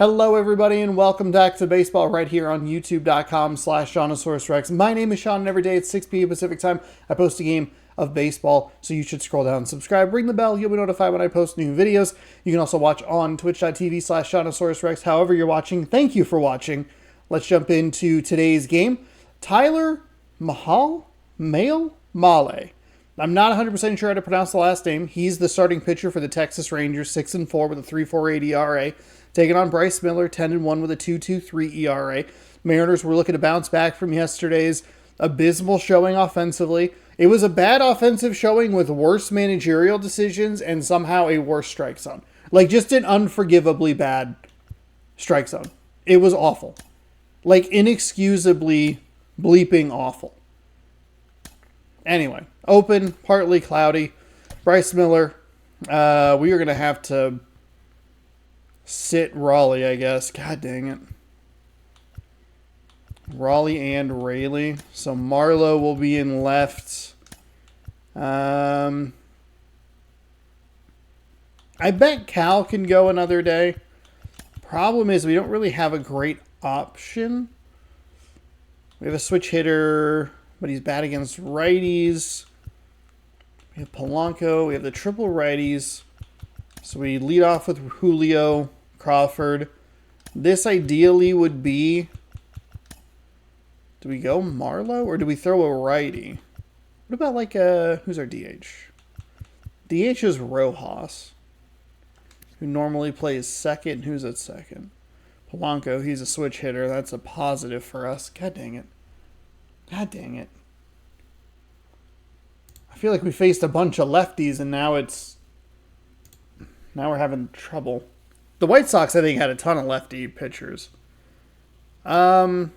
Hello everybody and welcome back to baseball right here on youtube.com/JonosaurusRex. My name is Sean and every day at 6 p.m. Pacific time I post a game of baseball, so you should scroll down and subscribe, ring the bell, you'll be notified when I post new videos. You can also watch on twitch.tv/JonosaurusRex. However you're watching, thank you for watching. Let's jump into today's game. Tyler Male. I'm not 100% sure how to pronounce the last name. He's the starting pitcher for the Texas Rangers, 6-4 with a 3.48 ERA. Taking on Bryce Miller, 10-1 with a 2.23 ERA. Mariners were looking to bounce back from yesterday's abysmal showing offensively. It was a bad offensive showing with worse managerial decisions and somehow a worse strike zone. Like, just an unforgivably bad strike zone. It was awful. Like, inexcusably bleeping awful. Anyway, open, partly cloudy. Bryce Miller, we are going to have to sit Raleigh, I guess. God dang it. Raleigh and Rayleigh. So Marlowe will be in left. I bet Cal can go another day. Problem is we don't really have a great option. We have a switch hitter, but he's bad against righties. We have Polanco. We have the triple righties. So we lead off with Julio, Crawford. This ideally would be... Do we go Marlowe or do we throw a righty? What about like who's our DH? DH is Rojas, who normally plays second. Who's at second? Polanco, he's a switch hitter. That's a positive for us. God dang it. God dang it. I feel like we faced a bunch of lefties and now we're having trouble. The White Sox, I think, had a ton of lefty pitchers. Oh,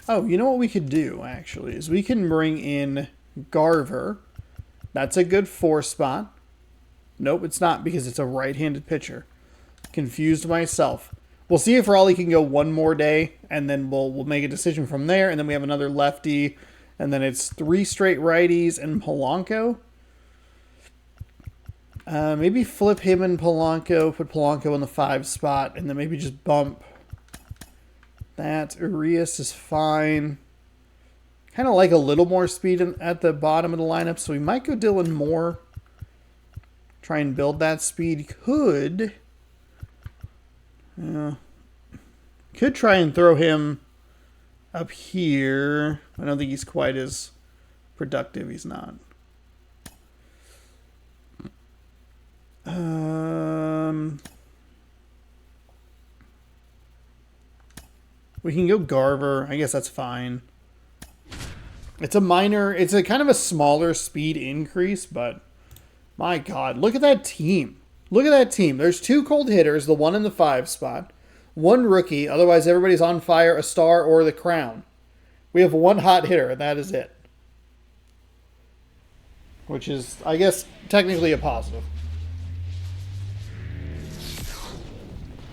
you know what we could do, actually, is we can bring in Garver. That's a good 4 spot. Nope, it's not because it's a right-handed pitcher. Confused myself. We'll see if Raleigh can go one more day, and then we'll make a decision from there, and then we have another lefty, and then it's 3 straight righties and Polanco. Maybe flip him and Polanco, put Polanco in the 5 spot, and then maybe just bump that. Urias is fine. Kind of like a little more speed at the bottom of the lineup, so we might go Dylan Moore. Try and build that speed. Could try and throw him up here. I don't think he's quite as productive. He's not. We can go Garver. I guess that's fine. It's a kind of a smaller speed increase, but my God, look at that team. Look at that team. There's 2 cold hitters, the 1 in the 5 spot, 1 rookie, otherwise everybody's on fire, a star, or the crown. We have 1 hot hitter, and that is it. Which is, I guess, technically a positive.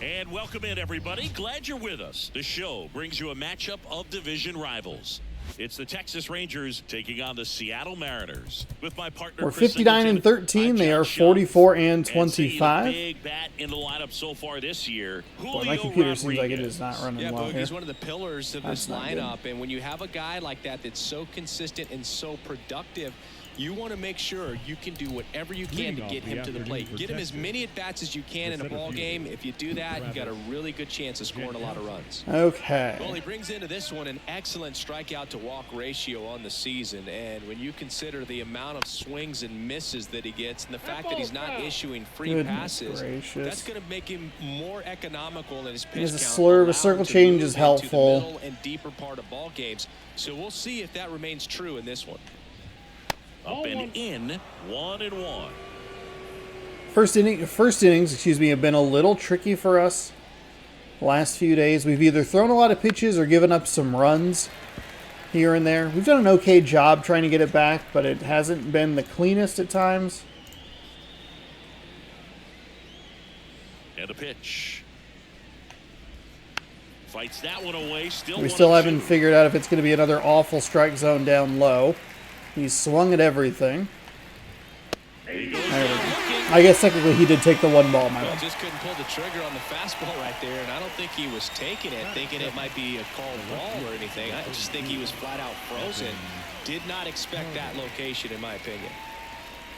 And welcome in, everybody. Glad you're with us. The show brings you a matchup of division rivals. It's the Texas Rangers taking on the Seattle Mariners. With my partner, we're 59-13. They are 44-25. Big bat in the lineup so far this year. Boy, my computer seems like it is not running well here. He's one of the pillars of this lineup, and when you have a guy like that that's so consistent and so productive, you want to make sure you can do whatever you can to get him to the plate. Get him as many at-bats as you can in a ball game. If you do that, you got a really good chance of scoring a lot of runs. Okay. Well, he brings into this one an excellent strikeout-to-walk ratio on the season, and when you consider the amount of swings and misses that he gets and the fact that he's not issuing free passes, that's going to make him more economical in his pitch count. A slur of a circle change is helpful. To the middle and deeper part of ball games. So we'll see if that remains true in this one. Up and in, 1-1. First innings, have been a little tricky for us the last few days. We've either thrown a lot of pitches or given up some runs here and there. We've done an okay job trying to get it back, but it hasn't been the cleanest at times. And a pitch. Fights that one away. We still haven't figured out if it's going to be another awful strike zone down low. He's swung at everything. There he goes. I guess technically he did take the 1 ball, my Well, bad. just couldn't pull the trigger on the fastball right there, and I don't think he was taking it, thinking it might be a called ball or anything. I just think he was flat out frozen. Did not expect that location, in my opinion.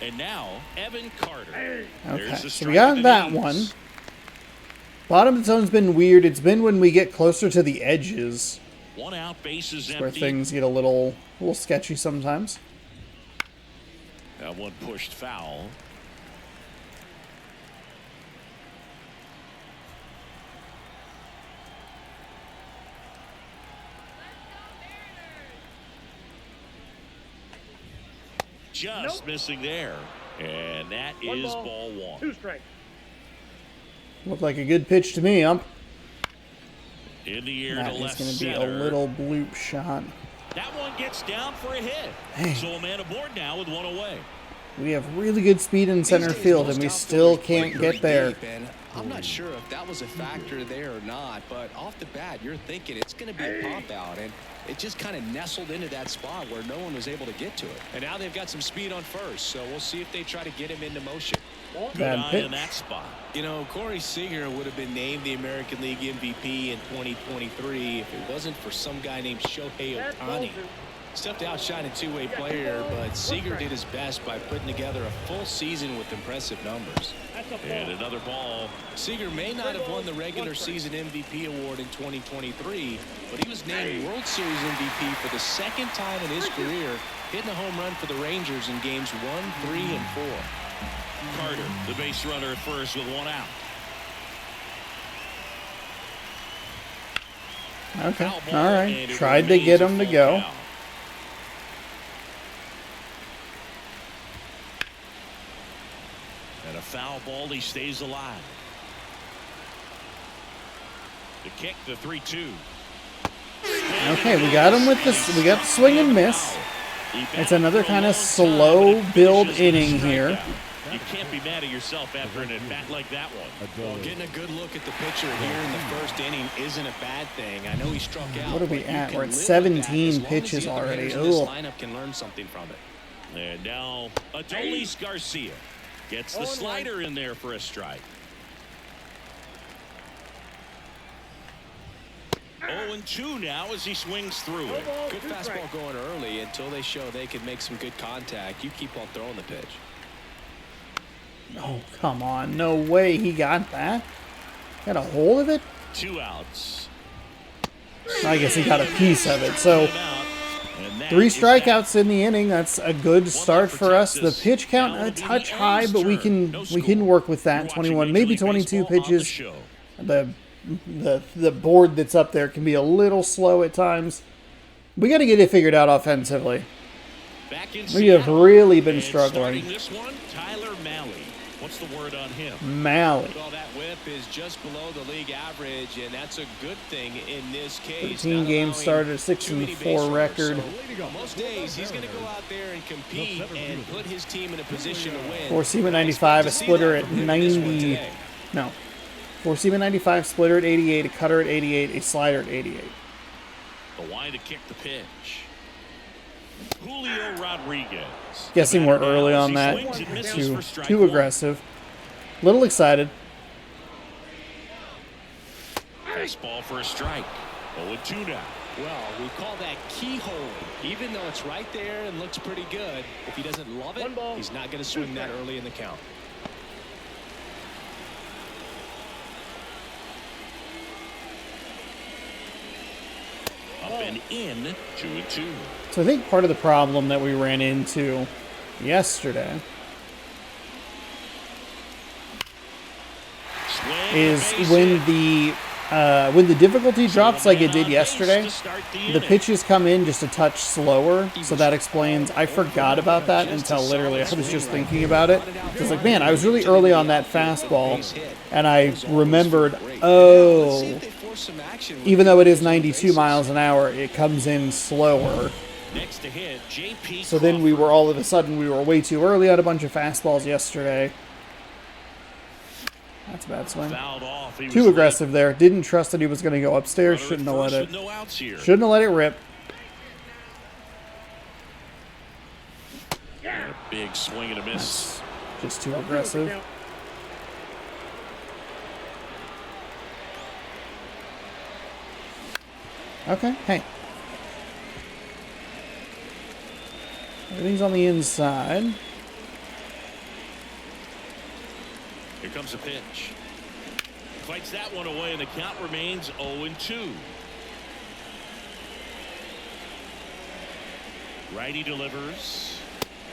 And now, Evan Carter. Okay, so we got that one. Bottom of the zone's been weird. It's been when we get closer to the edges 1 out, bases where empty. things get a little sketchy sometimes. That one pushed foul. Just missing there. And that is ball 1. 2 strikes. Looked like a good pitch to me, ump. In the air That to is left going to be a center. little bloop shot. That one gets down for a hit. Dang. So a man aboard now with 1 away. We have really good speed in center These days, field, most and we outfielders still play can't pretty get there. deep, and I'm not sure if that was a factor there or not, but off the bat, you're thinking it's going to be a pop out, and it just kind of nestled into that spot where no one was able to get to it. And now they've got some speed on first, so we'll see if they try to get him into motion. Good Bad eye pitch. in that spot. You know, Corey Seager would have been named the American League MVP in 2023 if it wasn't for some guy named Shohei Ohtani. It's tough to outshine a two-way player, but Seager did his best by putting together a full season with impressive numbers. And another ball. Seager may not have won the regular season MVP award in 2023, but he was named World Series MVP for the 2nd time in his career, hitting a home run for the Rangers in games 1, 3, and 4. Carter, the base runner at first with 1 out. Okay, Foul ball, all right. and it Tried to get remains a him to full go. count. And a foul ball, he stays alive. The kick, the 3-2. Okay, we got him with this. We got the swing and miss. It's another kind of slow build inning here. You can't be mad at yourself after an at-bat like that one. Well, getting a good look at the pitcher here in the first inning isn't a bad thing. I know he struck out. What are we but you at? can We're at live with 17 that as long as pitches the other already. hitters in this Ugh. lineup can learn something from it. And now Adolis Garcia gets the slider in there for a strike. 0-2 now as he swings through it. Good fastball going early until they show they can make some good contact. You keep on throwing the pitch. Oh, come on. No way he got that. Got a hold of it? 2 outs. I guess he got a piece of it. So, 3 strikeouts in the inning. That's a good start for us. The pitch count a touch high, but we can work with that. 21, maybe 22 pitches. The board that's up there can be a little slow at times. We got to get it figured out offensively. We have really been struggling. This one, Tyler Malley. What's the word on him? Malley. Well, that whip is just below the league average, and that's a good thing in this case. 13 games started, a 6-4 record. So, most days, he's going to go out there and compete and put his team in a position to win. 4-seam at 95, a splitter at 90. No. 4-seam at 95, splitter at 88, a cutter at 88, a slider at 88. The wide to kick the pitch. Julio Rodriguez. Guessing we're early on that. Too aggressive. Little excited. Fastball for a strike. 0-2 now. Well, we call that keyhole. Even though it's right there and looks pretty good, if he doesn't love it, he's not going to swing that early in the count. Up and in, 2-2. So I think part of the problem that we ran into yesterday is when the difficulty drops like it did yesterday, the pitches come in just a touch slower. So that explains. I forgot about that until literally I was just thinking about it. It's like, man, I was really early on that fastball, and I remembered, oh, even though it is 92 miles an hour, it comes in slower. Next to hit, JP. So then we were all of a sudden we were way too early on a bunch of fastballs yesterday. That's a bad swing. Too aggressive there. Didn't trust that he was going to go upstairs. Shouldn't have let it. Shouldn't have let it rip. A big swing and a miss. Just too aggressive. Okay, hey. Everything's on the inside. Here comes a pitch. Fights that one away, and the count remains 0-2. Righty delivers.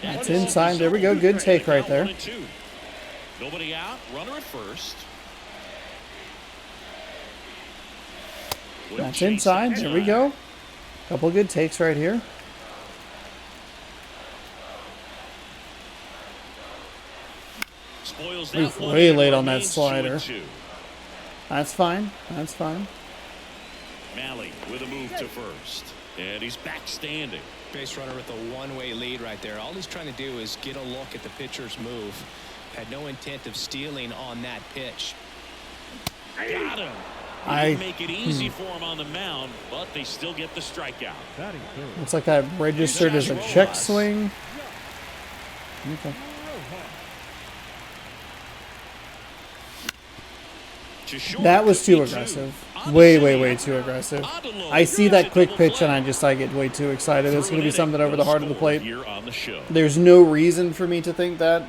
That's inside. There we go. Good take right there. Nobody out. Runner at first. That's inside. There we go. Couple good takes right here. Spoils We're that one. way late on that slider. 2-2. That's fine. That's fine. Malley with a move to first. And he's back standing. Base runner with a one-way lead right there. All he's trying to do is get a look at the pitcher's move. Had no intent of stealing on that pitch. Got him. He didn't make it easy for him on the mound, but they still get the strikeout. Looks like that registered as a check swing. Okay. That was too aggressive. Way, way, way too aggressive. I see that quick pitch and I get way too excited. It's going to be something over the heart of the plate. There's no reason for me to think that.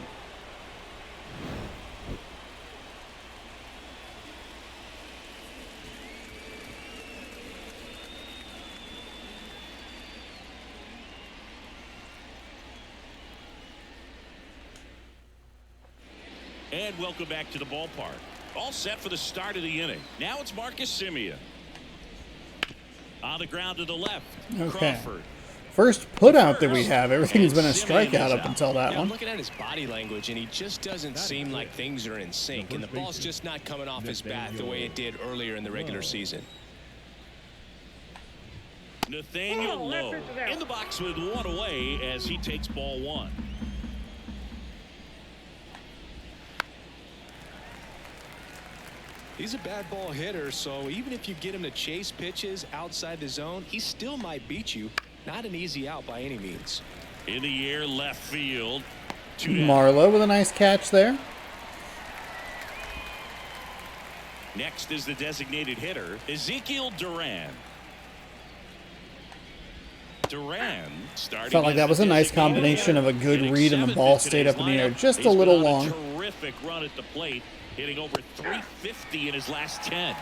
And welcome back to the ballpark. All set for the start of the inning. Now it's Marcus Semien. On the ground to the left. Okay. Crawford. First put out that we have. Everything's been a strikeout up until that I'm one. looking at his body language, and he just doesn't seem like things are in sync, and the ball's just not coming off his bat the way it did earlier in the regular season. Nathaniel Lowe in the box with one away as he takes ball one. He's a bad ball hitter, so even if you get him to chase pitches outside the zone, he still might beat you. Not an easy out by any means. In the air, left field. Marlowe with a nice catch there. Next is the designated hitter, Ezekiel Duran. Duran starting. Felt like that was a nice combination of a good read and the ball stayed up in the air just a little long. Terrific run at the plate, hitting over 350 in his last 10.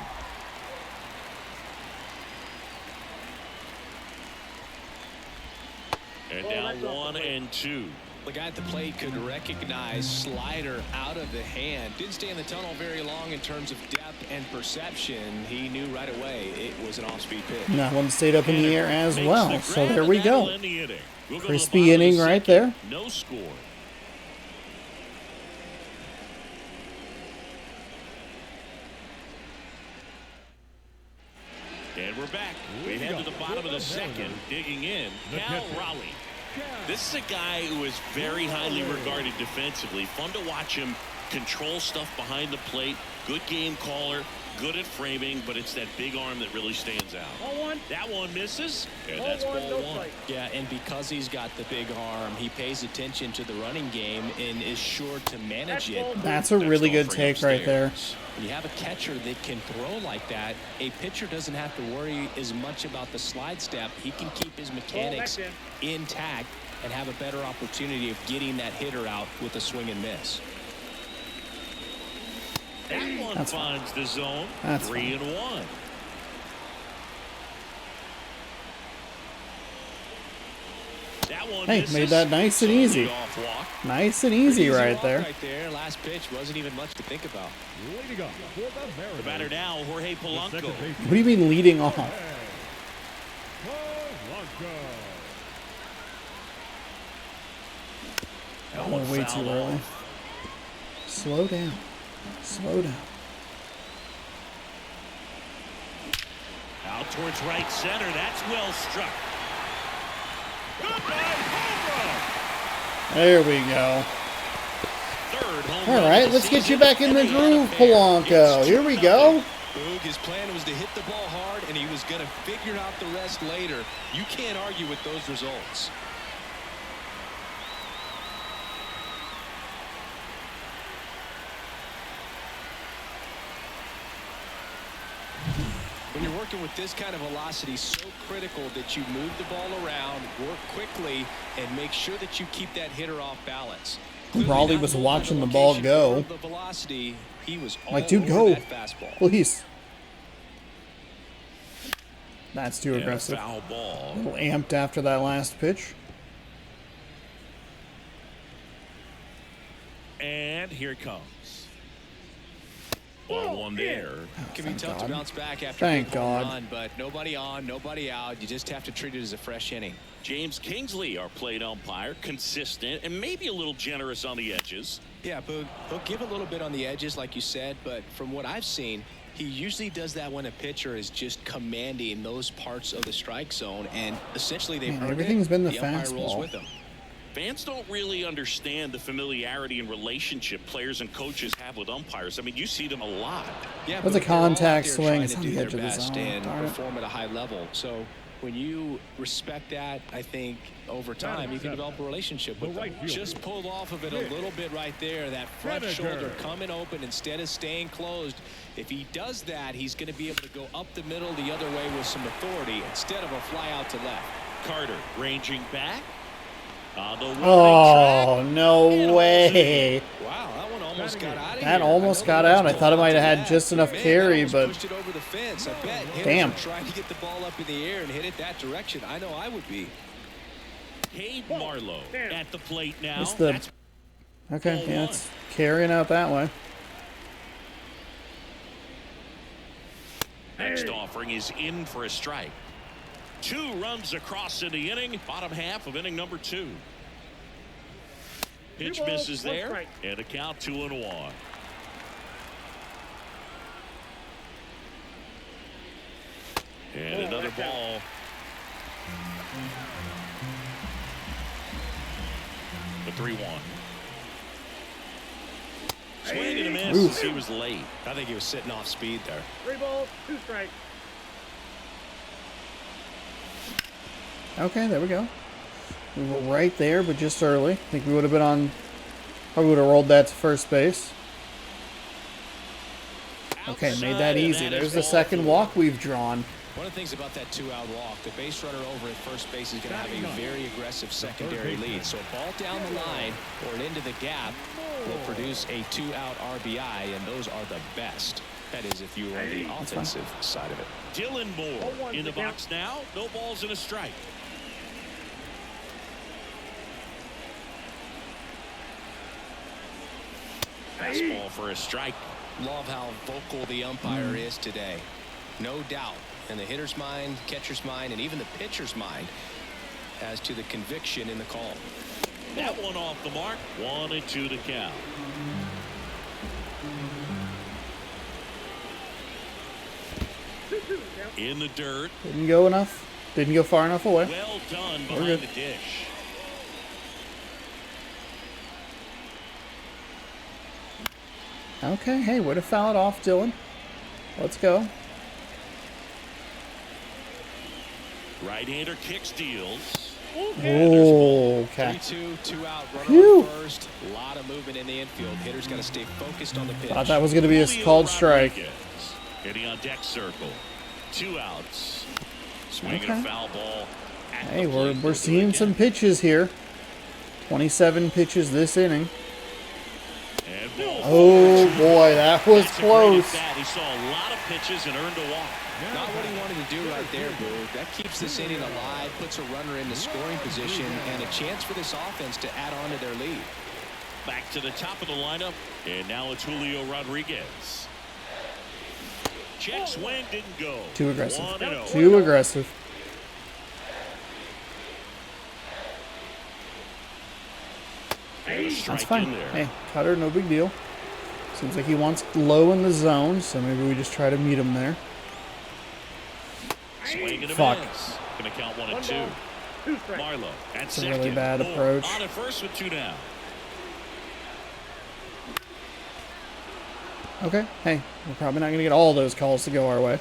And now 1-2. The guy at the plate could recognize slider out of the hand. Didn't stay in the tunnel very long in terms of depth and perception. He knew right away it was an off-speed pitch. And that one stayed up in the air as well. So there we go. Crispy inning right there. No score. And we're back. We head to the bottom of the second. Digging in, Cal Raleigh. This is a guy who is very highly regarded defensively. Fun to watch him control stuff behind the plate. Good game caller. Good at framing, but it's that big arm that really stands out. That one misses, and that's ball one. Yeah, and because he's got the big arm, he pays attention to the running game and is sure to manage it. That's a really good take right there. When you have a catcher that can throw like that, a pitcher doesn't have to worry as much about the slide step. He can keep his mechanics intact and have a better opportunity of getting that hitter out with a swing and miss. That one finds the zone. 3-1. That one made that nice and easy. Nice and easy right there. Last pitch wasn't even much to think about. The batter now, Jorge Polanco. What do you mean leading off? Oh, way too early. Slow down. Slow down. Out towards right center. That's well struck. Goodbye, home run. There we go. Third home All run right, of the let's get you season. back in the groove, Polanco. Here we go. Boog, his plan was to hit the ball hard, and he was going to figure out the rest later. You can't argue with those results. When you're working with this kind of velocity, so critical that you move the ball around, work quickly, and make sure that you keep that hitter off balance. Raleigh was watching the ball go. The velocity, he was Like, dude, go. Please. That's too aggressive. Foul ball. A little amped after that last pitch. And here it comes. 1-1 there. Can be tough to bounce back after Thank a big home God. run, but nobody on, nobody out. You just have to treat it as a fresh inning. James Kingsley, our plate umpire, consistent and maybe a little generous on the edges. Yeah, but he'll give a little bit on the edges, like you said, but from what I've seen, he usually does that when a pitcher is just commanding those parts of the strike zone, and essentially they've Man, earned everything's it. been the umpire rolls fastball. with them. Fans don't really understand the familiarity and relationship players and coaches have with umpires. I mean, you see them a lot. Yeah, That's but a they're all out contact there swing. trying It's to on do the their edge of the best zone. and Darn it. perform at a high level. So when you respect that, I think over time you can develop a relationship with them. Just pulled off of it a little bit right there. That front shoulder coming open instead of staying closed. If he does that, he's going to be able to go up the middle the other way with some authority instead of a fly out to left. Carter ranging back. On the Oh, no way. Wow, that one almost got out of here. That almost got out. I thought it might have had just enough carry, but pushed it over the fence. I bet hitters damn. are trying to get the ball up in the air and hit it that direction. I know I would be. Cade Marlowe at the plate now. it's the okay. Yeah, it's carrying out that way. Next offering is in for a strike. 2 runs across in the inning, bottom half of inning number 2. Pitch misses there, and a count 2-1. And another ball. The 3-1. Swing and a miss as he was late. I think he was sitting off speed there. 3 balls, 2 strikes. Okay, there we go. We were right there, but just early. I think we would have been on. Probably would have rolled that to first base. Okay, made that easy. There's the second walk we've drawn. One of the things about that 2-out walk, the base runner over at first base is going to have a very aggressive secondary lead. So a ball down the line or into the gap will produce a 2-out RBI, and those are the best. That is if you are on the offensive side of it. Dylan Moore in the box now. No balls and a strike. Fastball for a strike. Love how vocal the umpire is today. No doubt in the hitter's mind, catcher's mind, and even the pitcher's mind as to the conviction in the call. That one off the mark. 1-2 to count. In the dirt. Didn't go enough. Didn't go far enough away. Well done We're behind good. the dish. Okay, hey, way to foul it off, Dylan. Let's go. Right-hander kick steals. Oh, okay. 3-2, 2-out, runner Phew. on first. A lot of movement in the infield. Hitters got to stay focused on the pitch. Thought that was going to be a Julio called strike. Rodriguez hitting on deck circle. 2 outs. Swinging Okay. a foul ball. At Hey, the plate. we're seeing some pitches here. 27 pitches this inning. And ball. Oh boy, that was That's a great close. at-bat. He saw a lot of pitches and earned a walk. Not what he wanted to do right there, Boo. That keeps this inning alive, puts a runner in the scoring position, and a chance for this offense to add on to their lead. Back to the top of the lineup, and now it's Julio Rodriguez. Check swing didn't go. Too aggressive. 1-0. Too aggressive. And a That's strike fine. in there. Hey, cutter, no big deal. Seems like he wants low in the zone, so maybe we just try to meet him there. Swing and a Fuck. miss. Gonna count 1 and 2. 2 strikes. Marlowe at a second. really bad Moore approach. On at first with 2 down. Okay, hey, we're probably not going to get all those calls to go our way.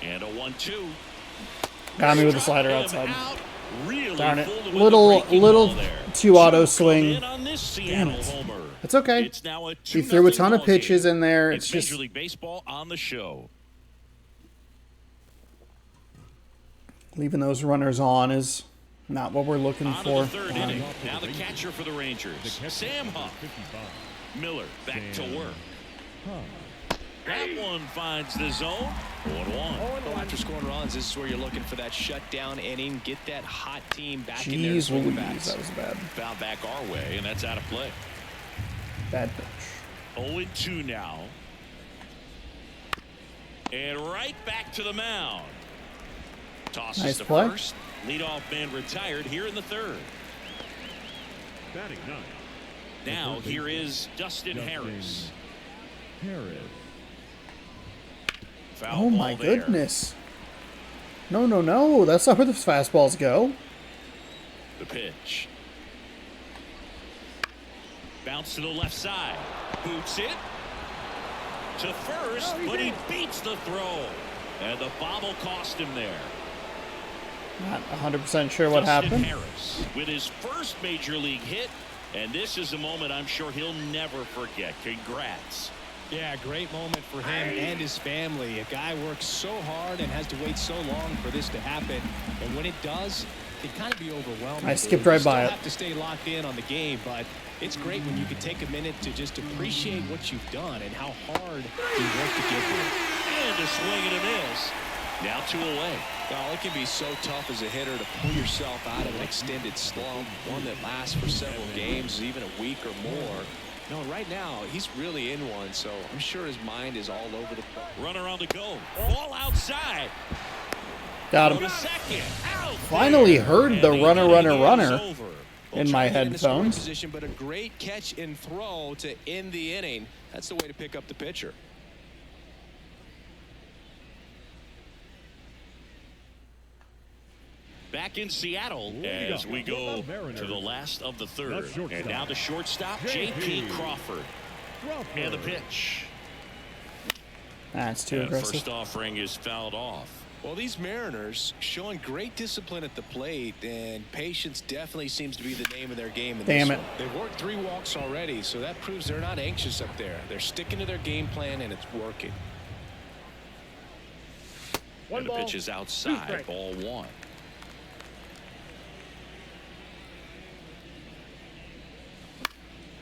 And a 1-2. Got me with the Struck slider him outside. out. Really Darn it. fooled him with Little- the breaking little ball there. too auto Two swing. come in on this Damn Seattle it. homer. It's okay. It's now a He threw a 2-0 ton of ball pitches game. in there. It's It's just Major League Baseball on the show. Leaving those runners on is not what we're looking On to for. the third inning. Now the catcher for the Rangers, Sam Huff. Miller back to work. That one finds the zone. 1-1. Well, after scoring runs, this is where you're looking for that shutdown inning. Get that hot team back in there. Jeez swinging Louise, bats. that was bad. Foul back our way, and that's out of play. Bad pitch. 0-2 now. And right back to the mound. Tosses Nice to play. first. Leadoff man retired here in the third. Batting ninth. Now here is Dustin Harris. Foul Oh ball my there. goodness. No, no, no. That's not where the fastballs go. The pitch. Bounce to the left side. Boots it to first, but he beats the throw. And the bobble cost him there. Not 100% sure what Dustin happened. Harris with his first major league hit. And this is a moment I'm sure he'll never forget. Congrats. Yeah, great moment for him and his family. A guy works so hard and has to wait so long for this to happen. And when it does, it can kind of be overwhelming. I skipped right by You it. still have to stay locked in on the game, but it's great when you can take a minute to just appreciate what you've done and how hard you worked to get there. And a swing and a miss. Now 2 away. Well, it can be so tough as a hitter to pull yourself out of an extended slump, one that lasts for several games, even a week or more. No, right now, he's really in one, so I'm sure his mind is all over the place. Runner on the go. Ball outside. Got Go him. to second. Out Finally there. heard the And runner, inning runner, is runner over. in my Trying to get in the scoring headphones. position, but a great catch and throw to end the inning. That's the way to pick up the pitcher. Back in Seattle as we go to the last of the third. And now the shortstop, J.P. Crawford. And the pitch. That's too And aggressive. first offering is fouled off. Well, these Mariners showing great discipline at the plate, and patience definitely seems to be the name of their game. In Damn this it. one. They've worked 3 walks already, so that proves they're not anxious up there. They're sticking to their game plan, and it's working. And the pitch is outside. Ball 1.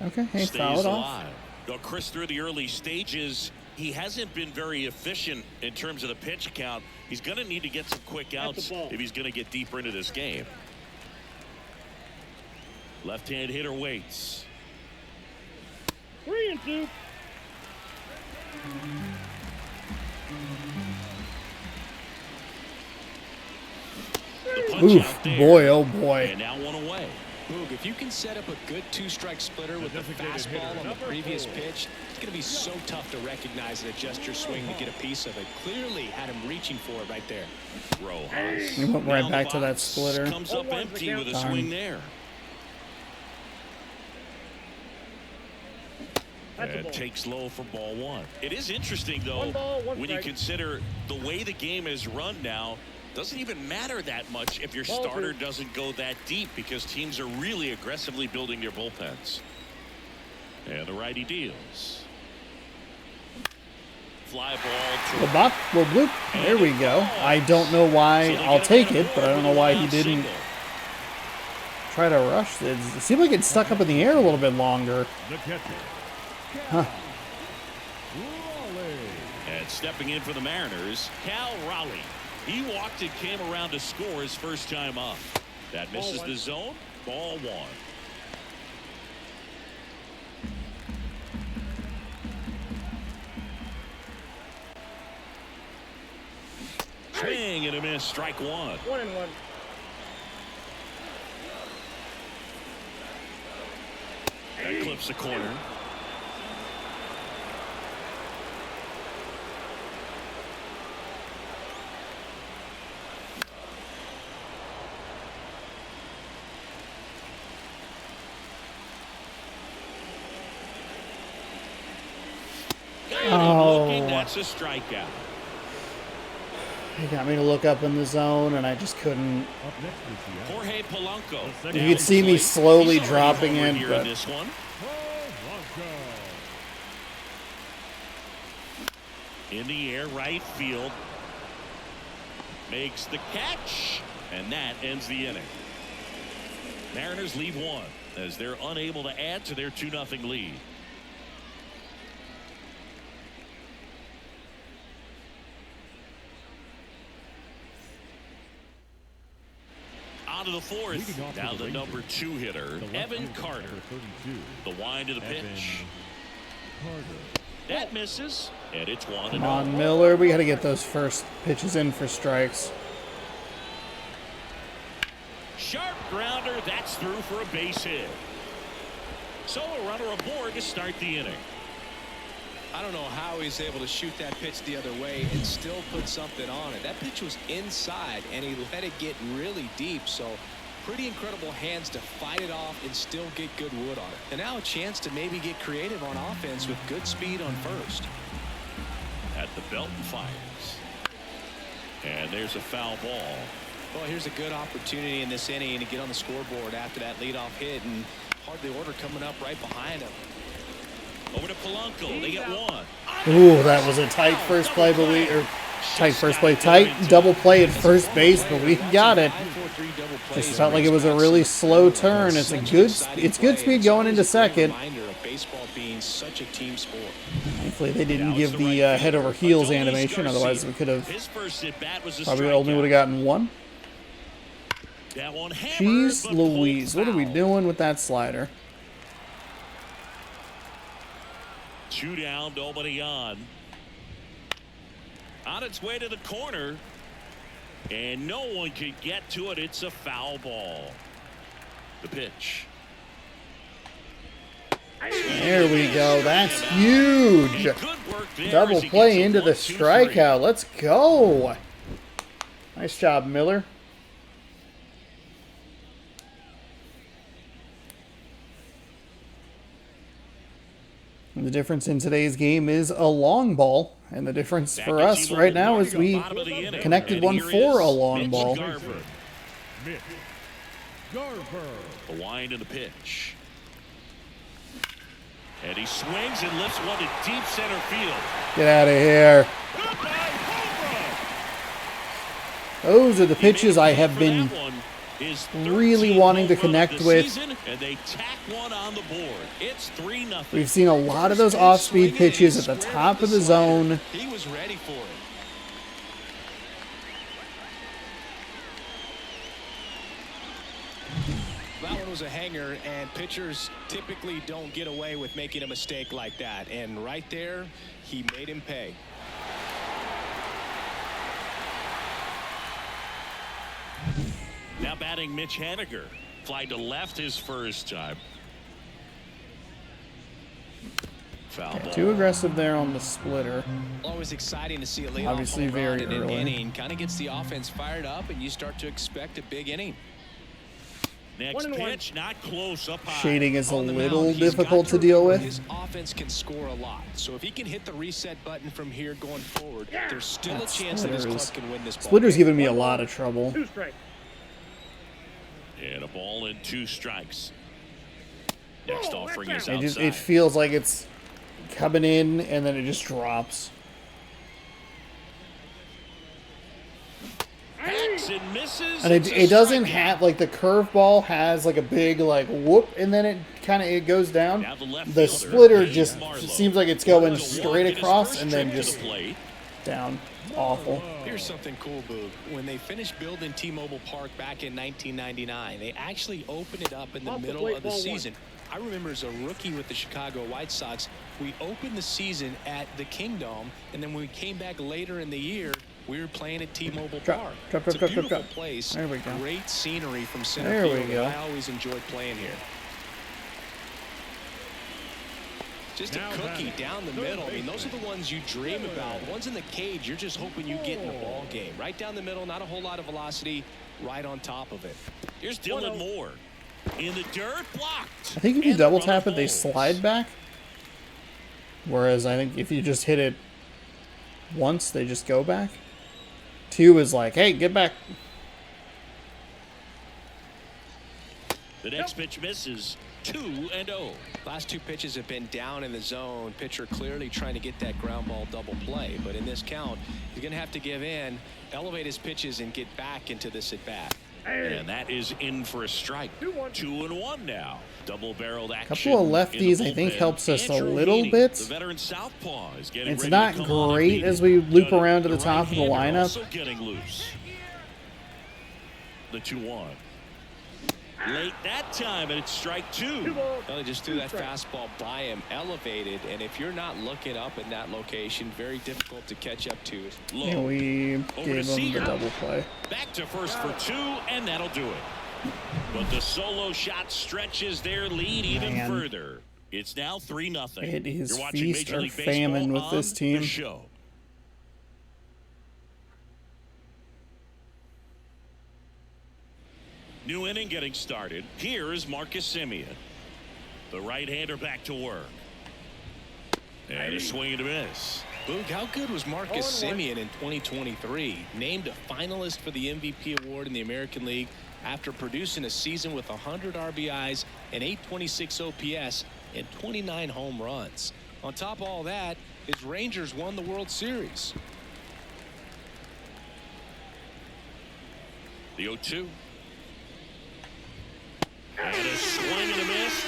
Okay, hey, foul Stays it off. alive. Now, Chris, through the early stages, he hasn't been very efficient in terms of the pitch count. He's going to need to get some quick outs if he's going to get deeper into this game. Left-hand hitter waits. 3-2. The punch Oof, out there. boy, oh boy. And now 1 away. Boog, if you can set up a good 2-strike splitter with the fastball on the previous pitch, it's going to be so tough to recognize and adjust your swing to get a piece of it. Clearly had him reaching for it right there. Rojas. We went right Down the back to that box. splitter. Comes up empty with a Darn. swing there. And takes low for ball 1. It is interesting, though, 1 ball, 1 when you strike. consider the way the game is run now. Doesn't even matter that much if your Ball starter 2. doesn't go that deep because teams are really aggressively building their bullpens. And the righty deals. Fly ball to Bop, bloop, bloop. There we go. I don't know why. I'll take it, but I don't know why he didn't try to rush it. It seemed like it stuck up in the air a little bit longer. The catcher. Huh. And stepping in for the Mariners, Cal Raleigh. He walked and came around to score his first time up. That misses the zone. Ball 1. Swing and a miss. Strike 1. 1-1. That clips the corner. Oh. Looking, that's a strikeout. He got me to look up in the zone, and I just couldn't. Up next is Seattle. Jorge Polanco. You could see me slowly He's already dropping homered in, here but in this one. Polanco. In the air, right field. makes the catch, and that ends the inning. Mariners lead one as they're unable to add to their 2-0 lead. On to the fourth. Now the number 2 hitter, Evan Carter. The wind of the pitch. That misses, and it's 1-0. Come on, Miller. We got to get those first pitches in for strikes. Sharp grounder. That's through for a base hit. So a runner aboard to start the inning. I don't know how he's able to shoot that pitch the other way and still put something on it. That pitch was inside, and he let it get really deep. So pretty incredible hands to fight it off and still get good wood on it. And now a chance to maybe get creative on offense with good speed on first. At the belt and fires. And there's a foul ball. Well, here's a good opportunity in this inning to get on the scoreboard after that leadoff hit, and hardly order coming up right behind him. Over to Polanco. They get one. Ooh, that was a tight first play, but tight double play at first base, but we got it. Just felt like it was a really slow turn. It's good speed going into second. Thankfully, they didn't give the head over heels animation. Otherwise, we could have probably only would have gotten one. Jeez Louise, what are we doing with that slider? 2 down, nobody on. On its way to the corner, and no one could get to it. It's a foul ball. The pitch. There we go. That's huge. Double play into the strikeout. Let's go. Nice job, Miller. And the difference in today's game is a long ball. And the difference for us right now is we connected one for a long ball. Mitch Garver. The wind and the pitch. And he swings and lifts one to deep center field. Get out of here. Those are the pitches I have been really wanting to connect with. And they tack one on the board. It's 3-0. We've seen a lot of those off-speed pitches at the top of the zone. He was ready for it. That one was a hanger, and pitchers typically don't get away with making a mistake like that. And right there, he made him pay. Now batting Mitch Haniger. Fly to left his first time. Foul ball. Too aggressive there on the splitter. Always exciting to see a leadoff Obviously home very run in an early. inning. Kind of gets the offense fired up, and you start to expect a big inning. Next pitch, not close, up high. Shading is a On the little mound, he's difficult got to deal remember with. His offense can score a lot. So if he can hit the reset button from here going forward, there's still a chance that his club can win this ball. Splitter's giving me a lot of trouble. 2 strikes. And a ball and 2 strikes. Next offering is It outside. feels like it's coming in and then it just drops. Hacks and misses. And It's a it doesn't strikeout. have, like, the curveball has like a big like whoop and then it goes down. Now the left The fielder, splitter Dave just Marlowe. seems like it's going The one straight did his across first and then trip to just the plate. down. Awful. Here's something cool, Boog. When they finished building T-Mobile Park back in 1999, they actually opened it up in the Off the middle plate, of the ball 1. season. I remember as a rookie with the Chicago White Sox, we opened the season at the Kingdome, and then when we came back later in the year, we were playing at T-Mobile Park. Drop, It's a drop, beautiful drop. place. There we go. Great scenery from center There we field. go. I always enjoyed playing here. Just a Now cookie batting, down the third middle. I mean, those are baseman. the ones you dream about. The ones in the cage, you're just hoping you get in a ball game. Right down the middle, not a whole lot of velocity, right on top of it. Here's Dylan Moore. In the dirt, blocked. I think if you And double the runner tap it, they holds. slide back. Whereas I think if you just hit it once, they just go back. 2 is like, hey, get back. The next pitch misses. 2-0. Last two pitches have been down in the zone. Pitcher clearly trying to get that ground ball double play. But in this count, he's going to have to give in, elevate his pitches, and get back into this at bat. And that is in for a strike. 2-1 now. Double-barreled action. Couple of lefties, I think, helps us a little bit. The veteran southpaw is getting It's ready not to come on great and as we loop beat. around to the top of the right-hander lineup. Also getting loose. The 2-1. Late that time, and it's strike 2. Well, they just threw that fastball by him, elevated, and if you're not looking up in that location, very difficult to catch up to. Low. And we Over to gave him the Seager. double play. Back to first for 2, and that'll do it. But the solo shot stretches their lead even Man. further. It's now 3-0. It is You're watching feast Major or League Baseball famine with on this team. The show. New inning getting started. Here is Marcus Semien. The right-hander back to work. And a swing and a miss. Boog, how good was Marcus Semien in 2023? Named a finalist for the MVP award in the American League after producing a season with 100 RBIs and 826 OPS and 29 home runs. On top of all that, his Rangers won the World Series. The 0-2. And a swing and a miss.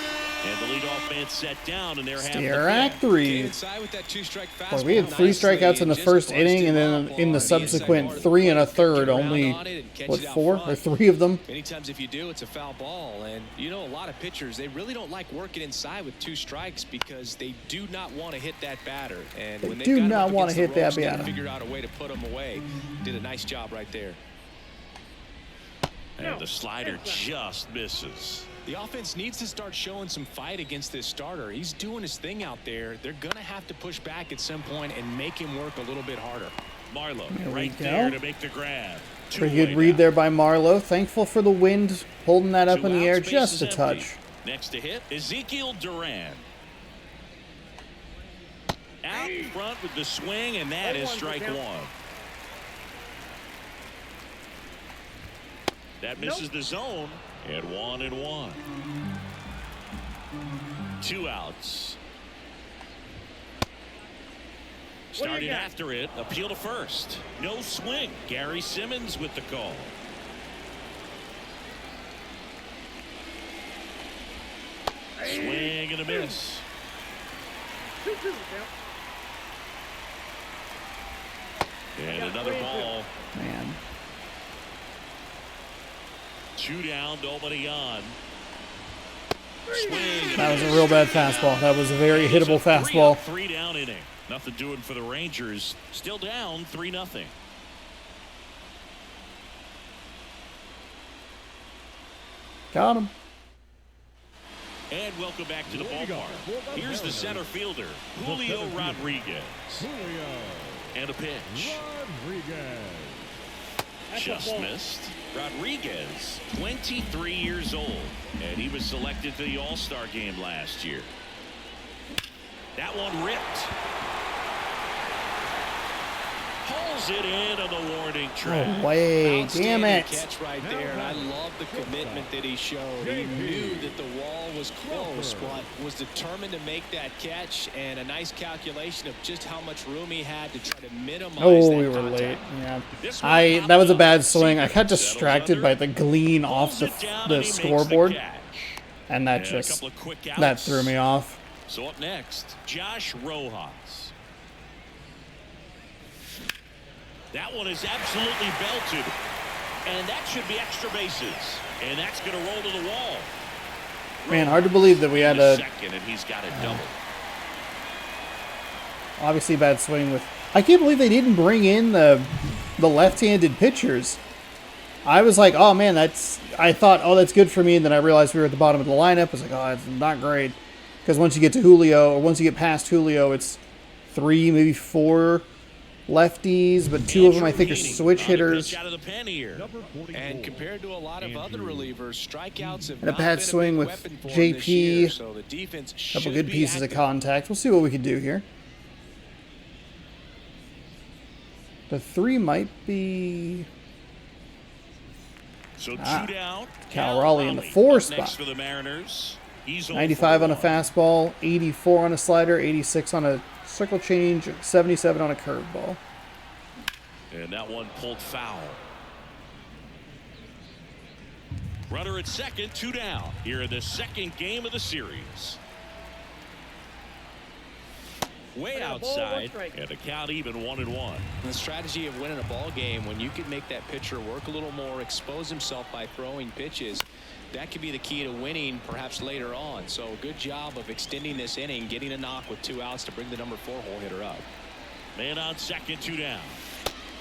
And the leadoff man set down, and they're having Strike 3. Inside with that two-strike Boy, we had 3 nicely strikeouts in the and first just inning, and busted then up in on the the inside subsequent part of the 3 and a plate. third, Get around only, on it and catch what, it out 4 or front. 3 of them? Many times if you do, it's a foul ball. And you know, a lot of pitchers, they really don't like working inside with 2 strikes because they do not want to hit that batter. And when do they've got him not up want to against hit the that ropes, they gotta batter. figure out a way to put him away. Did a nice job right there. And the slider just misses. The offense needs to start showing some fight against this starter. He's doing his thing out there. They're going to have to push back at some point and make him work a little bit harder. Marlowe There we right go. there to make the grab. Pretty Two-away good read now. there by Marlowe. Thankful for the wind, holding that up 2 in the outs, air base just is a empty. touch. Next to hit, Ezekiel Duran. Out in front with the swing, and that is strike 1. That misses the zone, and 1-1. 2 outs. Starting after it, appeal to first. No swing. Gary Simmons with the call. Swing and a miss. 2-2 count. And another ball. Man. 2 down, nobody on. Swing and That was a miss. real bad fastball. That was a very hittable fastball. 3 down inning. Nothing doing for the Rangers. Still down 3-0. Got him. And welcome back to the ballpark. Here's the center fielder, Julio Rodriguez. Julio And a pitch. Rodriguez. Just missed. Rodriguez, 23 years old, and he was selected to the All-Star game last year. That one ripped. Pulls it in on the warning track. Way, damn Outstanding it. catch right there, and I love the commitment that he showed. He knew that the wall was close, but was determined to make that catch, and a nice calculation of just how much room he had to try to minimize Oh, that we were contact. late. Yeah. This one That was a popped bad up. swing. I Seager got settles distracted under, by the glean off pulls the, it down, the and he makes the scoreboard, catch. and that And a just couple of quick that outs. threw me off. So up next, Josh Rojas. That one is absolutely belted. And that should be extra bases. And that's going to roll to the wall. Man, hard to believe that we had a a second, and he's got it double. obviously bad swing with. I can't believe they didn't bring in the left-handed pitchers. I was like, oh man, I thought, oh, that's good for me, and then I realized we were at the bottom of the lineup. I was like, oh, it's not great, because once you get to Julio, or once you get past Julio, it's 3, maybe 4 lefties, but 2 of them I think are switch hitters. Out of the pen here. Number 44. And compared to a lot of other relievers, strikeouts have And a not bad been swing big with weapon for him this JP. year, so the defense Couple should good be pieces of active. contact. We'll see what we can do here. The 3 might be. So 2 down. Cal Raleigh in the 4 up spot. next for the Mariners. He's 95 on a 0 for 1. fastball, 84 on a slider, 86 on a circle change, 77 on a curveball. And that one pulled foul. Runner at second, 2 down. Here in the second game of the series. Way outside, and the count even 1-1. The strategy of winning a ball game, when you can make that pitcher work a little more, expose himself by throwing pitches, that could be the key to winning perhaps later on. So good job of extending this inning, getting a knock with 2 outs to bring the number 4 hole hitter up. Man on second, 2 down.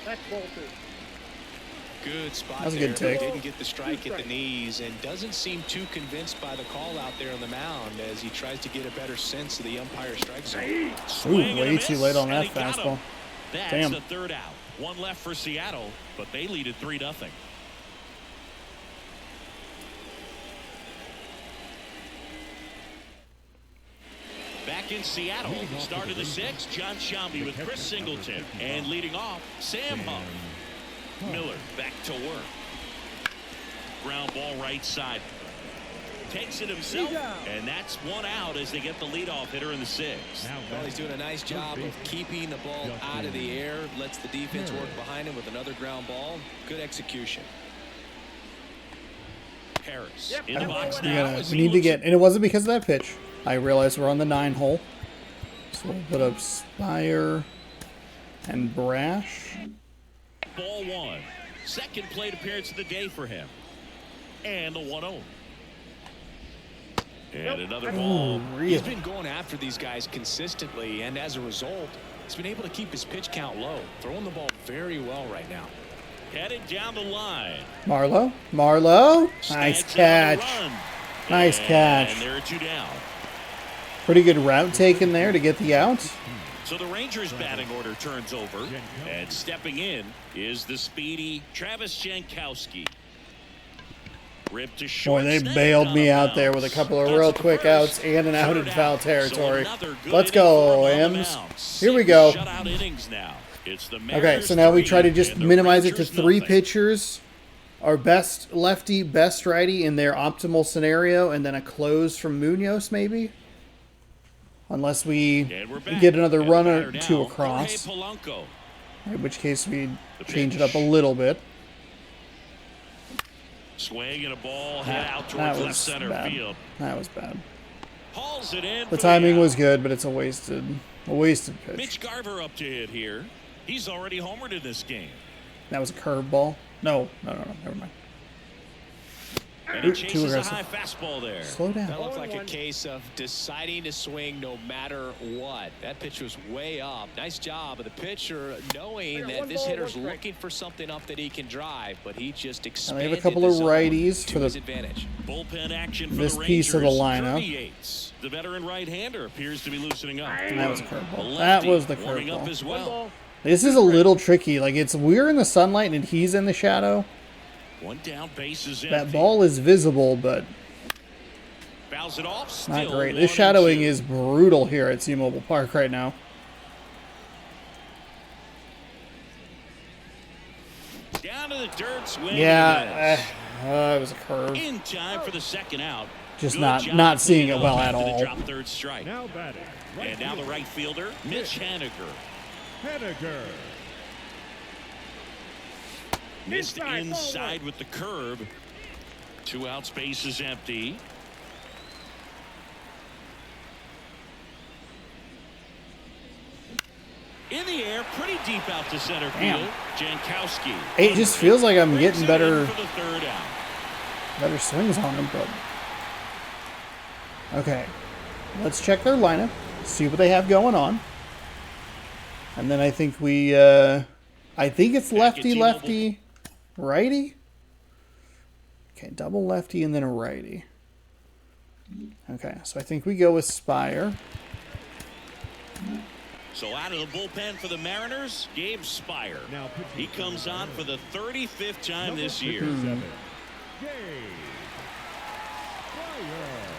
That's ball 2. Good spot. That was a there, good take. but didn't get the strike at the knees and doesn't seem too convinced by the call out there on the mound as he tries to get a better sense of the umpire strike zone. Ooh, way too late on that fastball. That's Damn. the 3rd out. 1 left for Seattle, but they lead at 3-0. Back in Seattle, start of the 6th, John Shambi with Chris Singleton, and leading off, Sam Huff. Miller back to work. Ground ball right side. Takes it himself, and that's 1 out as they get the leadoff hitter in the 6th. Well, he's doing a nice job of keeping the ball out of the air, lets the defense work behind him with another ground ball. Good execution. Harris in the box now. Yeah, as we he need to looks get, and it wasn't because of that pitch. I realized we're on the 9 hole. So we'll put up Spire and Brash. Ball 1. Second plate appearance of the day for him. And the 1-0. And another ball. He's been going after these guys consistently, and as a result, he's been able to keep his pitch count low. Throwing the ball very well right now. Headed down the line. Marlowe. Nice Snags catch. down the run. Nice catch. And there are 2 down. Pretty good route taken there to get the out. So the Rangers batting order turns over, and stepping in is the speedy Travis Jankowski. Ripped to short. Boy, they snagged bailed on me a out there bounce. with a couple of Cuts real it to quick first. outs and an out in Third foul out. territory. So another good Let's inning go, for him on the Ems. mound. Here we 6 go. shutout innings now. It's the Okay, Mariners so now we try to 3 just and the minimize it to Rangers 3 nothing. pitchers. Our best lefty, best righty in their optimal scenario, and then a close from Munoz maybe. Unless we And we're back. get another And the run or batter 2 now, across. Jorge Polanco. In which case we The change it pitch. up a little bit. Swing and a ball head out That towards left was center bad. field. That was bad. Hauls it in. The for timing out. was good, but it's a wasted pitch. Mitch Garver up to hit here. He's already homered in this game. That was a curveball. No, never mind. And he Too chases a aggressive. high fastball there. Slow That down. looked like a case of deciding to swing no matter what. That pitch was way up. Nice job of the pitcher knowing that this hitter's looking for something up that he can drive, but he just And they expanded have a couple the of zone righties to for his the advantage. Bullpen action for this the piece of the Rangers. lineup. 38. The veteran right-hander appears to be loosening up. That was a curveball. The That lefty was the warming up curveball. as well. This is a little tricky. Like we're in the sunlight and he's in the shadow. One down, base is That empty. ball is visible, but Fouls it off. not Still great. This 1-2. shadowing is brutal here at T-Mobile Park right now. Down to the dirt, swing. Yeah, it was a curve. In time for the second out. Just Good not job seeing cleaning it well up at after all. The drop third strike. Now batting. And now the right fielder, Mitch Haniger. Henniger. Missed Inside, ball inside with the curve. 2 outs, base is empty. In the air, pretty deep out to center Damn. field. Jankowski. It just feels like I'm Brings getting it better in for the 3rd out. better swings on him, but okay. Let's check their lineup, see what they have going on, and then I think I think it's lefty, lefty, righty. Okay, double lefty and then a righty. Okay, so I think we go with Spire. So out of the bullpen for the Mariners, Gabe Spire. Now pitching He comes on for the 35th time this year. 7. Gabe. Fire.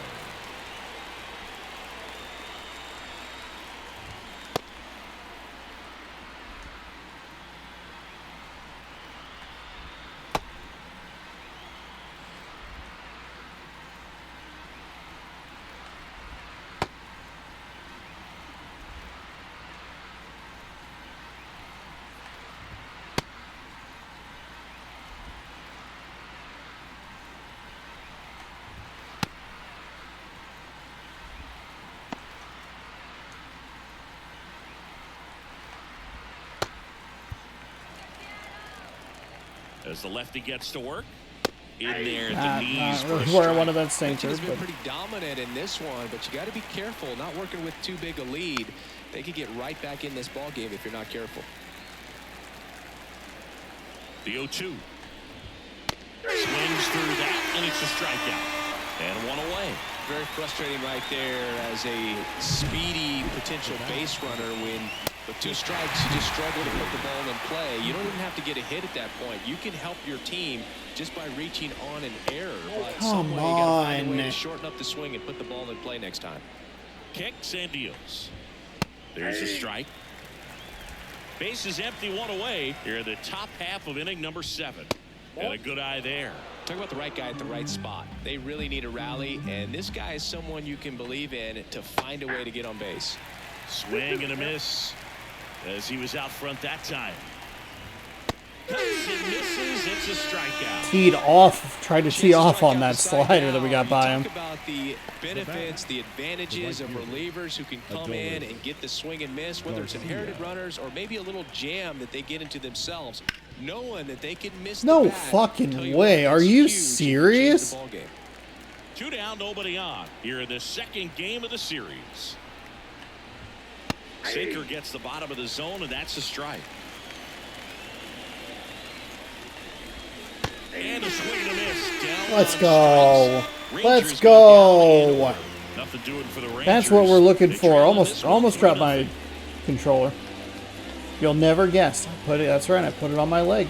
As the lefty gets to work. In there at the knees not for a really where I strike. wanted that Pitching sinker, has been but pretty dominant in this one, but you got to be careful. Not working with too big a lead. They could get right back in this ball game if you're not careful. The 0-2. Swings through that, and it's a strikeout. And one away. Very frustrating right there as a speedy potential base runner when with 2 strikes you just struggle to put the ball in play. You don't even have to get a hit at that point. You can help your team just by reaching on an error. But some way you gotta find a way to shorten up the swing and put the ball in play next time. Kicks and deals. There's a strike. Base is empty, one away. Here in the top half of inning number 7. And a good eye there. Talk about the right guy at the right spot. They really need a rally, and this guy is someone you can believe in to find a way to get on base. Swing and a miss as he was out front that time. Cuts and misses. It's a strikeout. teed off, tried to tee off on that slider that we got by him. Talk about the benefits, the advantages of relievers who can come in and get the swing and miss, whether it's inherited runners or maybe a little jam that they get into themselves, knowing that they can miss the No bat. fucking Tell you way. what, Are it's you huge to change serious? the ball game. 2 down, nobody on. Here in the second game of the series. Sinker gets the bottom of the zone, and that's a strike. And a swing and a miss. Down Let's on go. strikes. Let's Rangers go. down 8-1. Nothing doing for the Rangers. That's what we're looking They for. trail in Almost this one almost dropped 3-0. my controller. You'll never guess. I put it. That's right. I put it on my leg.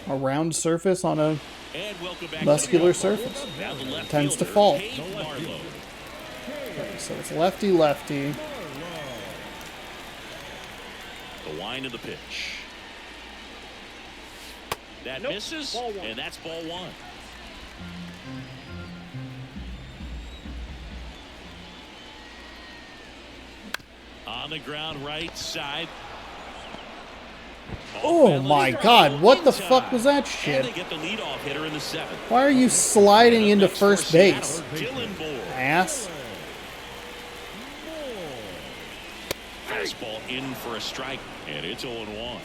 A round surface on a And welcome back muscular to the surface. Now the left Tends to fielder, fall. Cade Marlowe. So it's lefty lefty. The wind of the pitch. That Nope. misses, Ball 1. and that's ball 1. On the ground, right side. Oh my God! What the fuck was that And shit? they get the leadoff hitter in the 7th. Why are you sliding into first base, Dylan Moore. ass? Fastball in for a strike, and it's 0-1.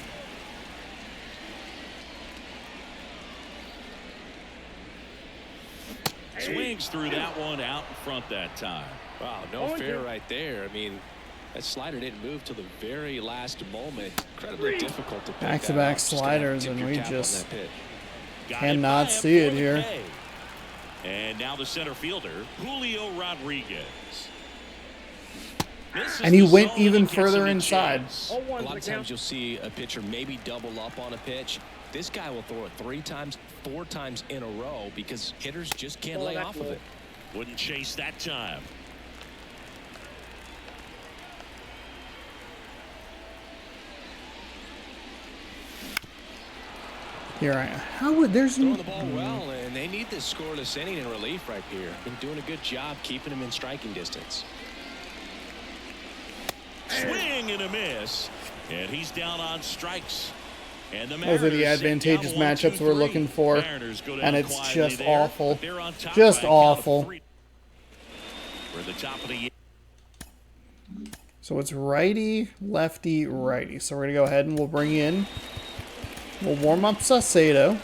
Swings through that one out in front that time. Wow, no fair right there. I mean, that slider didn't move till the very last moment. Incredibly difficult to pick Back-to-back that up. Just gotta sliders, tip and your we cap on just that pitch. Got cannot it by him see it for the here. K. And now the center fielder, Julio Rodriguez. Misses And he the went zone even and gets further him a inside. chance. A 0-1's lot the of count. times you'll see a pitcher maybe double up on a pitch. This guy will throw it 3 times, 4 times in a row because hitters just can't Oh, lay that off of goal. it. Wouldn't chase that time. Here I am. How would there's Throwing the ball well, and they need this scoreless inning in relief right here. Been doing a good job keeping him in striking distance. Swing and a miss. And he's down on strikes. And the Those are the Mariners sit advantageous down 1-2-3. matchups we're looking for, Mariners go down and it's quietly just there, awful. but they're on top Just by a count of awful. 3. We're at the top of the So it's righty, lefty, righty. So we're gonna go ahead and we'll bring in. We'll warm up Saucedo.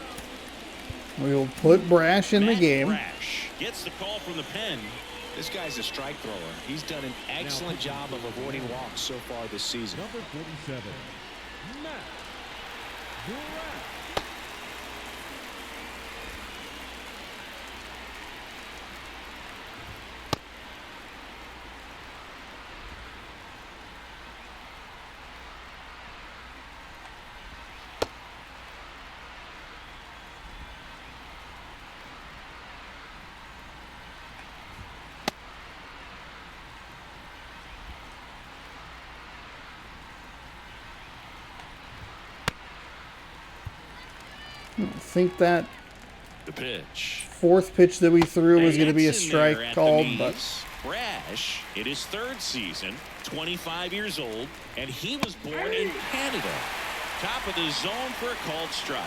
We will put Brash in the Matt game. Brash gets the call from the pen. This guy's a strike thrower. He's done an excellent job of avoiding walks so far this season. Number 47, Matt Brash. I think that The pitch. fourth pitch that we threw was going to be a That's in there strike at the called, knees. but Brash, in his 3rd season, 25 years old, and he was born in Canada. Top of the zone for a called strike.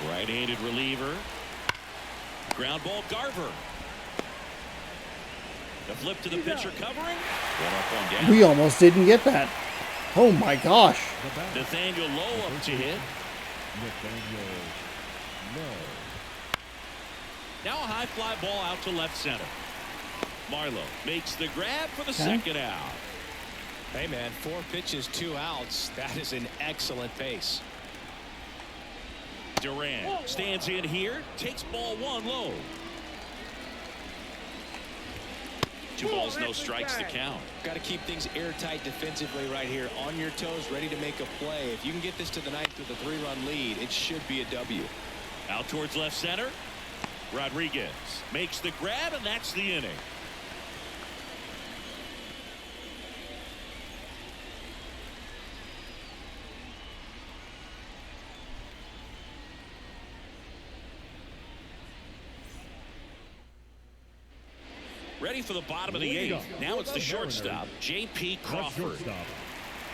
Right-handed reliever. Ground ball, Garver. The flip to the pitcher covering. One up, one down. we almost didn't get that. Oh my gosh. The bat. Nathaniel Lowe up to hit. Nathaniel Lowe. Now a high fly ball out to left center. Marlowe makes the grab for the second out. Hey, man, 4 pitches, 2 outs. That is an excellent pace. Duran stands in here, takes ball 1 low. 2 balls, no strikes to count. Got to keep things airtight defensively right here. On your toes, ready to make a play. If you can get this to the 9th with a 3-run lead, it should be a W. Out towards left center. Rodriguez makes the grab, and that's the inning. Ready for the bottom of the 8th. Now it's the shortstop, J.P. Crawford.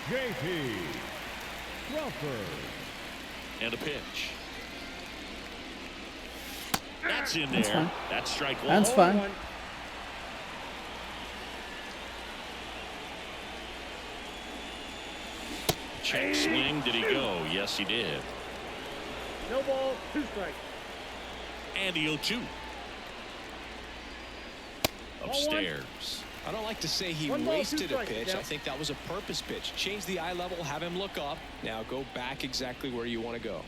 J.P. Crawford. And a pitch. That's in That's there. fine. That's strike 1. That's fine. Check swing. Did he go? Yes, he did. No ball, 2 strikes. And the 0-2. Upstairs. I don't like to say he 1 ball, 2 wasted a strikes, pitch. yeah. I think that was a purpose pitch. Change the eye level, have him look up. Now go back exactly where you want to go.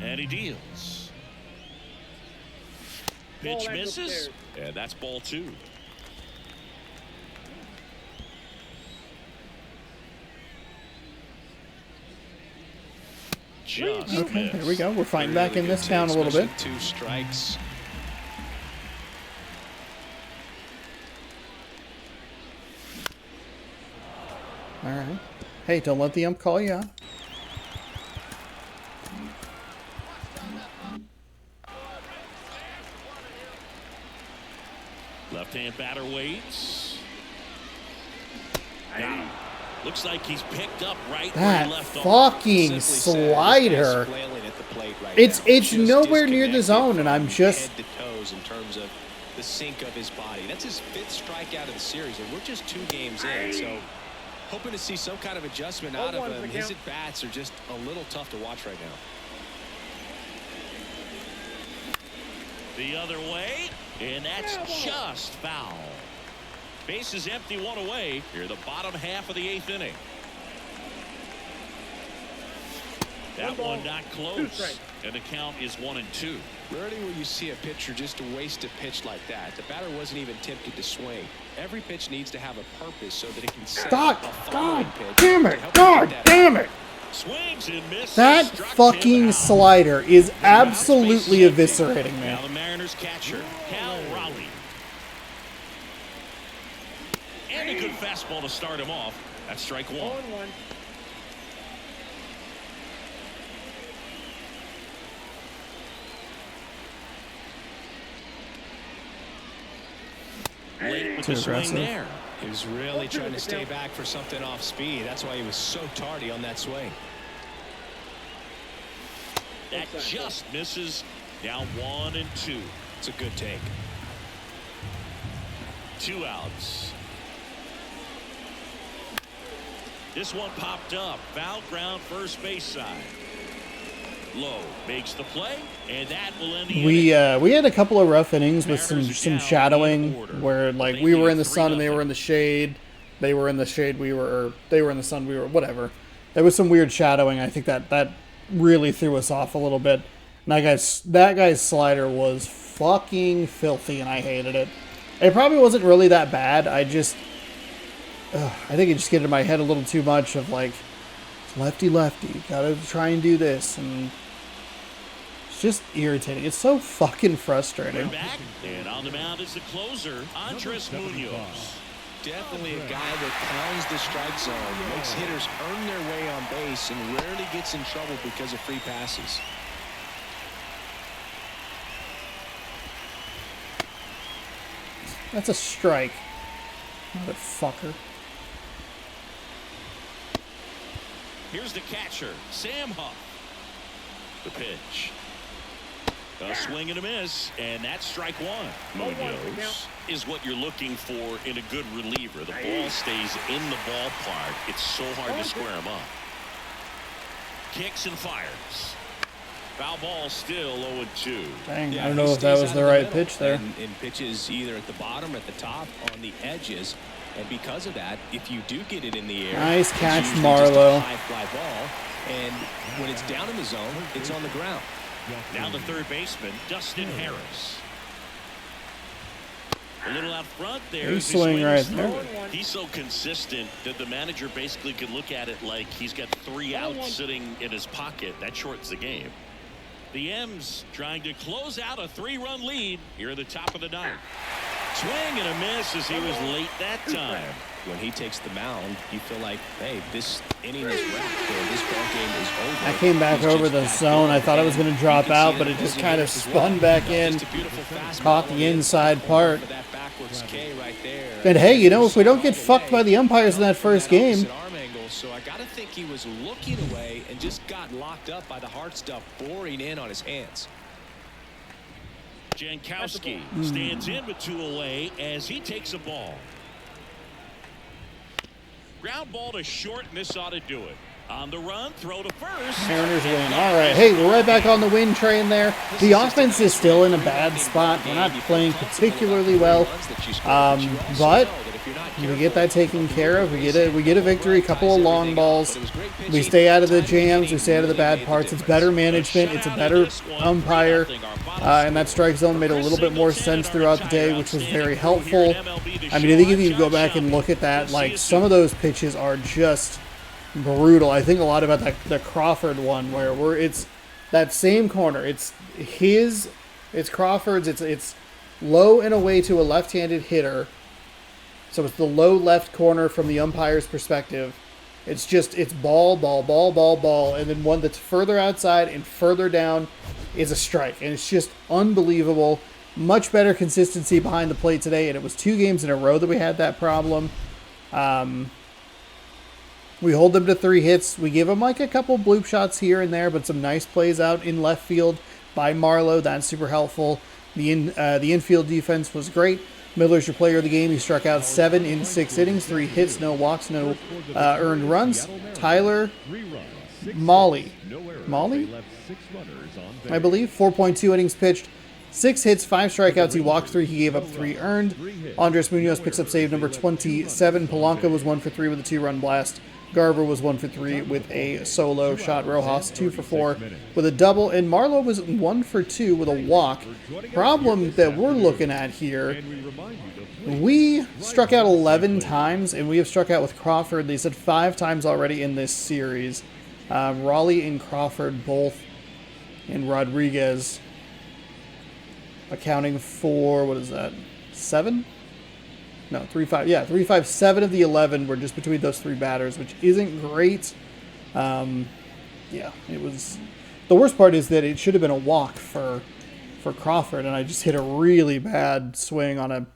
And he deals. Ball Pitch ends misses. upstairs. And that's ball 2. Just Okay, missed. there we go. We're fighting Really back in good this town a take, little bit. especially 2 strikes. All right. Hey, don't let the ump call you out. Left-hand batter waits. Now, looks like he's picked up right where That he left off. fucking Simply said, this slider. guy's flailing at the plate right It's now. it's Just nowhere near the disconnected zone, and I'm from just head to toes in terms of the sink of his body. That's his 5th strikeout of the series, and we're just 2 games in. So hoping to see some kind of adjustment out of 0-1 him. for the His count. at-bats are just a little tough to watch right now. The other way, and that's just foul. Base is empty, 1 away. Here, the bottom half of the 8th inning. That one not 2 close, strikes. and the count is 1-2. Rarely will you see a pitcher just waste a pitch like that. The batter wasn't even tempted to swing. Every pitch needs to have a purpose so that it can set God, up a following God pitch damn to it, help God you get that damn out. it. Swings and misses. That Struck him fucking out. slider is absolutely Now base eviscerating empty. me. Now the Mariners catcher, Cal Raleigh. And a good fastball to start him off. That's strike 1. 0-1. Late with Too the swing aggressive. there. He was really trying to stay back for something off speed. That's why he was so tardy on that swing. That just misses. Down 1-2. It's a good take. 2 outs. This one popped up. Foul ground first base side. Lowe makes the play, and that will end the We inning. we had a couple of rough innings with Mariners are some down shadowing in order. where like They we were lead in the sun and they 3-0. were in the shade. They were in the shade, or they were in the sun, we were whatever. There was some weird shadowing. I think that really threw us off a little bit. And that guy's slider was fucking filthy, and I hated it. It probably wasn't really that bad. I think it just get in my head a little too much of like lefty, gotta try and do this, and it's just irritating. It's so fucking frustrating. We're back, and on the mound is the closer, Andres Munoz. Definitely a guy that pounds the strike zone, makes hitters earn their way on base, and rarely gets in trouble because of free passes. That's a strike. Motherfucker. Here's the catcher, Sam Huff. The pitch. A swing and a miss, and that's strike one. Munoz is what you're looking for in a good reliever. The ball stays in the ballpark. It's so hard to square him up. Kicks and fires. Foul ball, still 0-2. Dang, I don't know if that was the right pitch there. And pitches either at the bottom or at the top on the edges. And because of that, if you do get it in the air, nice catch, it's Marlowe. just a high fly ball. And when it's down in the zone, it's on the ground. Now the third baseman, Dustin Harris. A little out front there. Big swing right there. He's so consistent that the manager basically can look at it like he's got 3 outs sitting in his pocket. That shortens the game. The M's trying to close out a 3-run lead here at the top of the ninth. Swing and a miss as he was late that time. When he takes the mound, you feel like, hey, this inning is wrapped, or this ball game is over. I came back over the zone. I thought I was going to drop out, but it just kind of spun back in. Caught the inside part. And hey, you know, if we don't get fucked by the umpires in that first game. So I got to think he was looking away and just got locked up by the hard stuff boring in on his hands. Jankowski stands in with 2 away as he takes a ball. Ground ball to short, and this ought to do it. On the run, throw to first. Mariners win. All right. Hey, we're right back on the win train there. The offense is still in a bad spot. We're not playing particularly well. But we get that taken care of. We get a victory, a couple of long balls. We stay out of the jams. We stay out of the bad parts. It's better management. It's a better umpire. And that strike zone made a little bit more sense throughout the day, which was very helpful. I mean, I think if you go back and look at that, like, some of those pitches are just brutal. I think a lot about the Crawford one where it's that same corner. It's Crawford's. It's low and away to a left-handed hitter. So it's the low left corner from the umpire's perspective. It's ball, and then one that's further outside and further down is a strike. And it's just unbelievable. Much better consistency behind the plate today, and it was 2 games in a row that we had that problem. We hold them to 3 hits. We give them like a couple bloop shots here and there, but some nice plays out in left field by Marlowe. That's super helpful. The infield defense was great. Miller's your player of the game. He struck out 7 in 6 innings, 3 hits, no walks, no earned runs. Tyler Molly, I believe, 4.2 innings pitched, 6 hits, 5 strikeouts. He walked 3. He gave up 3 earned. Andres Munoz picks up save number 27. Polanco was 1 for 3 with a 2-run blast. Garver was 1 for 3 with a solo shot. Rojas 2 for 4 with a double, and Marlowe was 1 for 2 with a walk. Problem that we're looking at here, we struck out 11 times, and we have struck out with Crawford. They said 5 times already in this series. Raleigh and Crawford both, and Rodriguez accounting for, what is that, 7? No, 3-5. Yeah, 3-5. 7 of the 11 were just between those 3 batters, which isn't great. Yeah, it was. The worst part is that it should have been a walk for Crawford, and I just hit a really bad swing on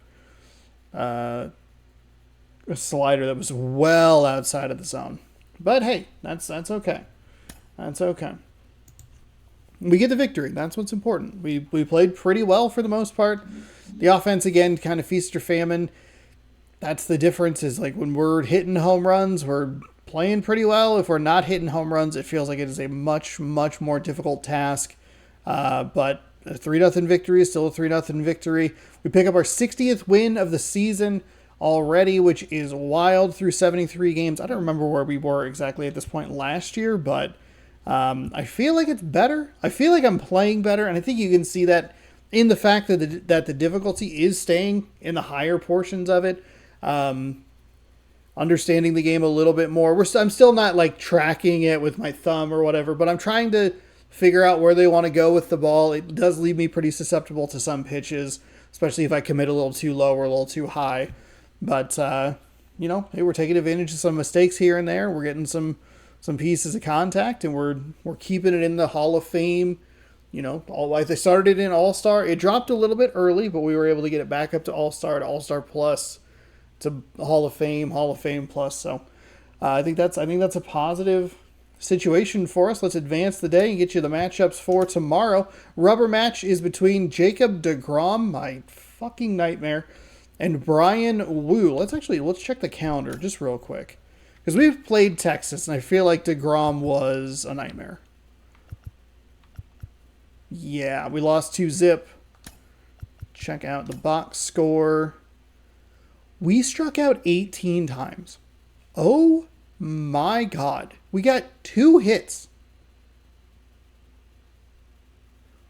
a slider that was well outside of the zone. But hey, that's okay. That's okay. We get the victory. That's what's important. We played pretty well for the most part. The offense, again, kind of feast or famine. That's the difference, is like when we're hitting home runs, we're playing pretty well. If we're not hitting home runs, it feels like it is a much, much more difficult task. But a 3-0 victory is still a 3-0 victory. We pick up our 60th win of the season already, which is wild, through 73 games. I don't remember where we were exactly at this point last year, but I feel like it's better. I feel like I'm playing better, and I think you can see that in the fact that the difficulty is staying in the higher portions of it. Understanding the game a little bit more. I'm still not like tracking it with my thumb or whatever, but I'm trying to figure out where they want to go with the ball. It does leave me pretty susceptible to some pitches, especially if I commit a little too low or a little too high. But, hey, we're taking advantage of some mistakes here and there. We're getting some pieces of contact, and we're keeping it in the Hall of Fame. Like they started it in All-Star. It dropped a little bit early, but we were able to get it back up to All-Star, to All-Star Plus, to Hall of Fame Plus. So I think that's a positive situation for us. Let's advance the day and get you the matchups for tomorrow. Rubber match is between Jacob deGrom, my fucking nightmare, and Brian Wu. Let's check the calendar just real quick. Because we've played Texas, and I feel like deGrom was a nightmare. Yeah, we lost 2-zip. Check out the box score. We struck out 18 times. Oh my God. We got 2 hits.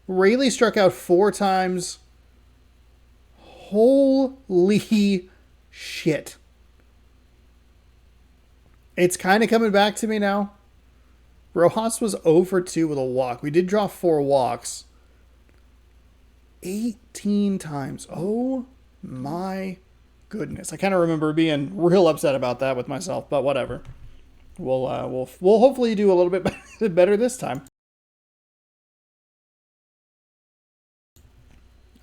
Rayleigh struck out 4 times. Holy shit. It's kind of coming back to me now. Rojas was 0 for 2 with a walk. We did draw 4 walks. 18 times. Oh my goodness. I kind of remember being real upset about that with myself, but whatever. We'll hopefully do a little bit better this time.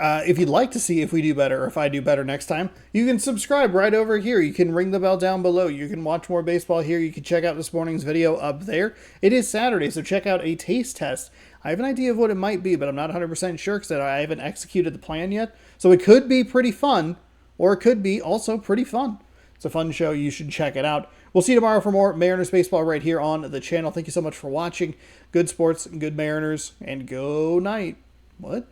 If you'd like to see if we do better or if I do better next time, you can subscribe right over here. You can ring the bell down below. You can watch more baseball here. You can check out this morning's video up there. It is Saturday, so check out a taste test. I have an idea of what it might be, but I'm not 100% sure because I haven't executed the plan yet. So it could be pretty fun, or it could be also pretty fun. It's a fun show. You should check it out. We'll see you tomorrow for more Mariners baseball right here on the channel. Thank you so much for watching. Good sports, good Mariners, and go night. What?